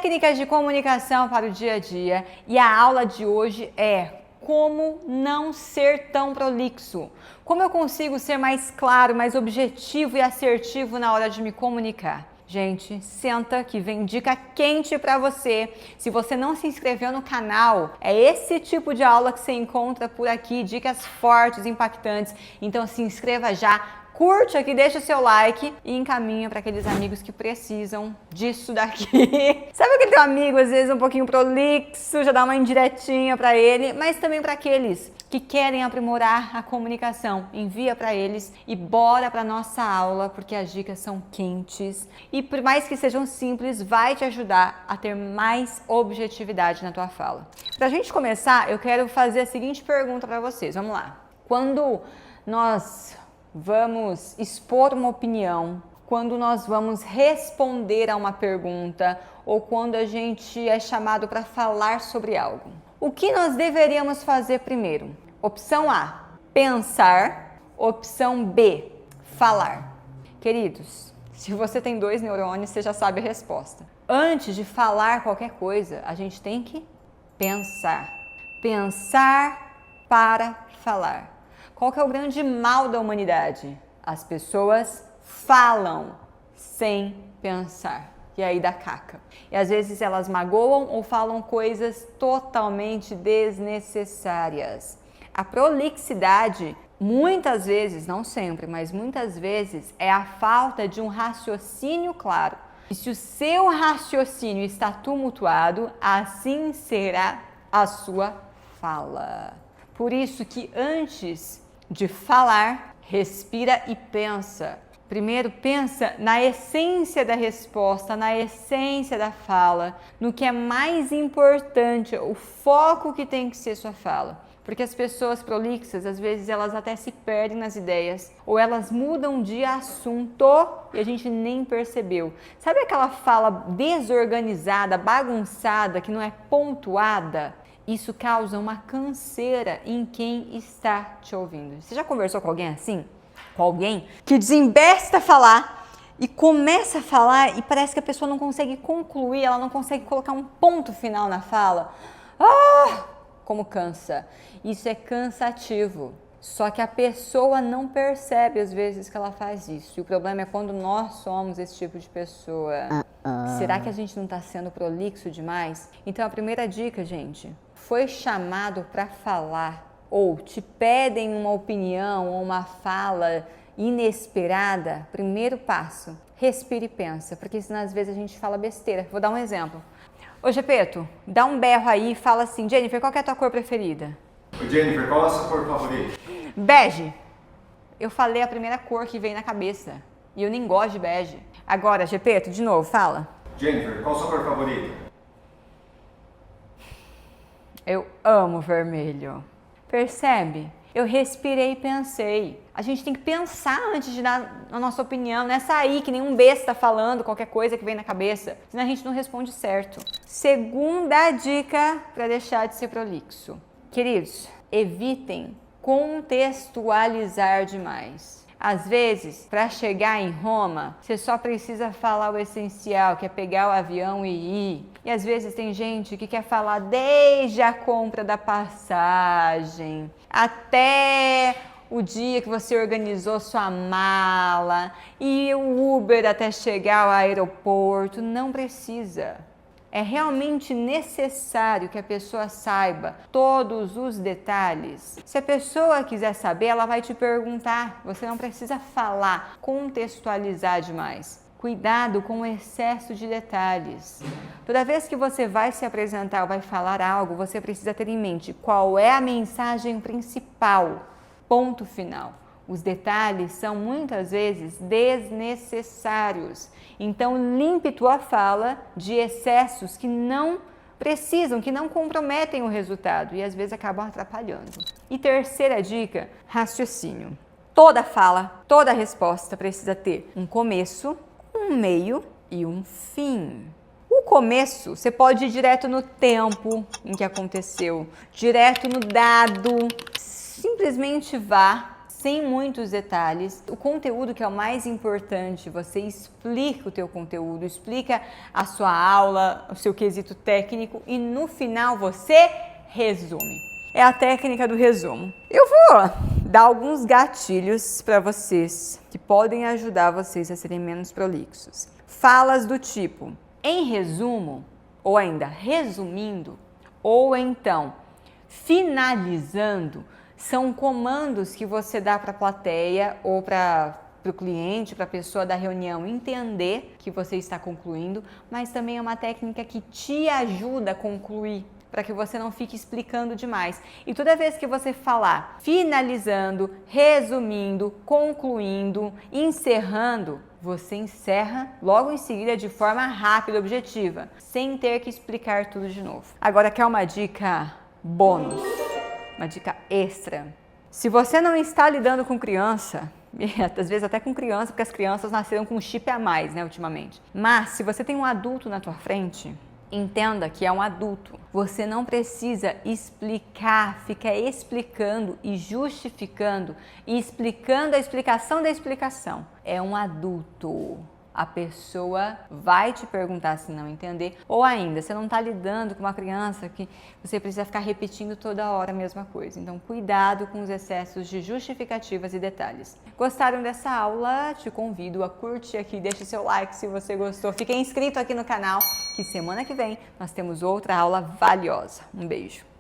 Técnicas de comunicação para o dia a dia, e a aula de hoje é como não ser tão prolixo. Como eu consigo ser mais claro, mais objetivo e assertivo na hora de me comunicar. Gente, senta que vem dica quente para você. Se você não se inscreveu no canal, é esse tipo de aula que você encontra por aqui, dicas fortes, impactantes. Então se inscreva já. Curte aqui, deixa o seu like e encaminha para aqueles amigos que precisam disso daqui. Sabe aquele teu amigo, às vezes, um pouquinho prolixo, já dá uma indiretinha para ele, mas também para aqueles que querem aprimorar a comunicação. Envia para eles e bora para nossa aula, porque as dicas são quentes e, por mais que sejam simples, vai te ajudar a ter mais objetividade na tua fala. Para a gente começar, eu quero fazer a seguinte pergunta para vocês. Vamos lá. Quando nós vamos expor uma opinião, quando nós vamos responder a uma pergunta ou quando a gente é chamado para falar sobre algo, o que nós deveríamos fazer primeiro? Opção A, pensar. Opção B, falar. Queridos, se você tem 2 neurônios, você já sabe a resposta. Antes de falar qualquer coisa, a gente tem que pensar. Pensar para falar. Qual que é o grande mal da humanidade? As pessoas falam sem pensar. E aí dá caca. E às vezes elas magoam ou falam coisas totalmente desnecessárias. A prolixidade, muitas vezes, não sempre, mas muitas vezes, é a falta de um raciocínio claro. E se o seu raciocínio está tumultuado, assim será a sua fala. Por isso que antes de falar, respira e pensa. Primeiro, pensa na essência da resposta, na essência da fala, no que é mais importante, o foco que tem que ser sua fala. Porque as pessoas prolixas, às vezes, elas até se perdem nas ideias, ou elas mudam de assunto e a gente nem percebeu. Sabe aquela fala desorganizada, bagunçada, que não é pontuada? Isso causa uma canseira em quem está te ouvindo. Você já conversou com alguém assim? Com alguém que desembesta a falar e começa a falar e parece que a pessoa não consegue concluir, ela não consegue colocar um ponto final na fala. Como cansa. Isso é cansativo. Só que a pessoa não percebe às vezes que ela faz isso. E o problema é quando nós somos esse tipo de pessoa. Será que a gente não está sendo prolixo demais? Então a primeira dica, gente, foi chamado para falar ou te pedem uma opinião ou uma fala inesperada, primeiro passo, respire e pensa, porque senão às vezes a gente fala besteira. Vou dar um exemplo. Ô Gepeto, dá um berro aí e fala assim: Jennifer, qual que é a tua cor preferida? Ô Jennifer, qual é a sua cor favorita? Bege. Eu falei a primeira cor que veio na cabeça e eu nem gosto de bege. Agora, Gepeto, de novo, fala. Jennifer, qual a sua cor favorita? Eu amo vermelho. Percebe? Eu respirei e pensei. A gente tem que pensar antes de dar a nossa opinião. Não é sair que nem um besta falando qualquer coisa que vem na cabeça. Senão a gente não responde certo. Segunda dica para deixar de ser prolixo. Queridos, evitem contextualizar demais. Às vezes, para chegar em Roma, você só precisa falar o essencial, que é pegar o avião e ir. E às vezes tem gente que quer falar desde a compra da passagem, até o dia que você organizou sua mala, e o Uber até chegar ao aeroporto. Não precisa. É realmente necessário que a pessoa saiba todos os detalhes. Se a pessoa quiser saber, ela vai te perguntar. Você não precisa falar, contextualizar demais. Cuidado com o excesso de detalhes. Toda vez que você vai se apresentar ou vai falar algo, você precisa ter em mente qual é a mensagem principal. Ponto final. Os detalhes são muitas vezes desnecessários. Então, limpe tua fala de excessos que não precisam, que não comprometem o resultado e às vezes acabam atrapalhando. E terceira dica, raciocínio. Toda fala, toda resposta precisa ter um começo, um meio e um fim. O começo, você pode ir direto no tempo em que aconteceu, direto no dado, simplesmente vá sem muitos detalhes. O conteúdo que é o mais importante, você explica o teu conteúdo, explica a sua aula, o seu quesito técnico e no final você resume. É a técnica do resumo. Eu vou dar alguns gatilhos para vocês que podem ajudar vocês a serem menos prolixos. Falas do tipo, em resumo, ou ainda resumindo, ou então finalizando, são comandos que você dá para a plateia ou para o cliente, para a pessoa da reunião entender que você está concluindo, mas também é uma técnica que te ajuda a concluir, para que você não fique explicando demais. E toda vez que você falar finalizando, resumindo, concluindo, encerrando, você encerra logo em seguida de forma rápida e objetiva, sem ter que explicar tudo de novo. Agora quer uma dica bônus, uma dica extra. Se você não está lidando com criança, às vezes até com criança, porque as crianças nasceram com um chip a mais, né, ultimamente. Mas se você tem um adulto na tua frente, entenda que é um adulto. Você não precisa explicar, fica explicando e justificando e explicando a explicação da explicação. É um adulto. A pessoa vai te perguntar se não entender, ou ainda, você não está lidando com uma criança que você precisa ficar repetindo toda hora a mesma coisa. Então, cuidado com os excessos de justificativas e detalhes. Gostaram dessa aula? Te convido a curtir aqui, deixe seu like se você gostou. Fique inscrito aqui no canal, que semana que vem nós temos outra aula valiosa. Um beijo!